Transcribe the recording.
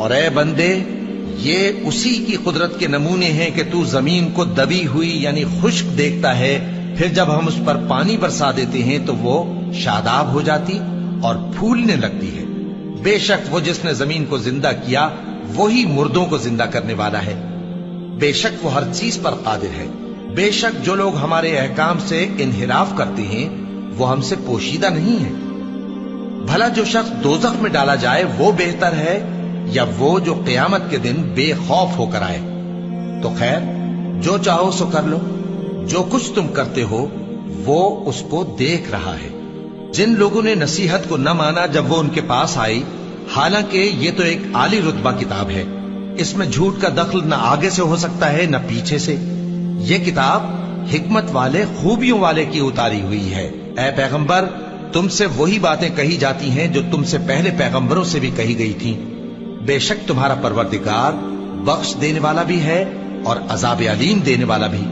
اور اے بندے، یہ اسی کی قدرت کے نمونے ہیں کہ تو زمین کو دبی ہوئی یعنی خشک دیکھتا ہے، پھر جب ہم اس پر پانی برسا دیتے ہیں تو وہ شاداب ہو جاتی اور پھولنے لگتی ہے۔ بے شک وہ جس نے زمین کو زندہ کیا وہی مردوں کو زندہ کرنے والا ہے، بے شک وہ ہر چیز پر قادر ہے۔ بے شک جو لوگ ہمارے احکام سے انحراف کرتے ہیں وہ ہم سے پوشیدہ نہیں ہیں۔ بھلا جو شخص دوزخ میں ڈالا جائے وہ بہتر ہے یا وہ جو قیامت کے دن بے خوف ہو کر آئے؟ تو خیر، جو چاہو سو کر لو، جو کچھ تم کرتے ہو وہ اس کو دیکھ رہا ہے۔ جن لوگوں نے نصیحت کو نہ مانا جب وہ ان کے پاس آئی، حالانکہ یہ تو ایک عالی رتبہ کتاب ہے، اس میں جھوٹ کا دخل نہ آگے سے ہو سکتا ہے نہ پیچھے سے۔ یہ کتاب حکمت والے، خوبیوں والے کی اتاری ہوئی ہے۔ اے پیغمبر، تم سے وہی باتیں کہی جاتی ہیں جو تم سے پہلے پیغمبروں سے بھی کہی گئی تھیں۔ بے شک تمہارا پروردگار بخش دینے والا بھی ہے اور عذاب علیم دینے والا بھی۔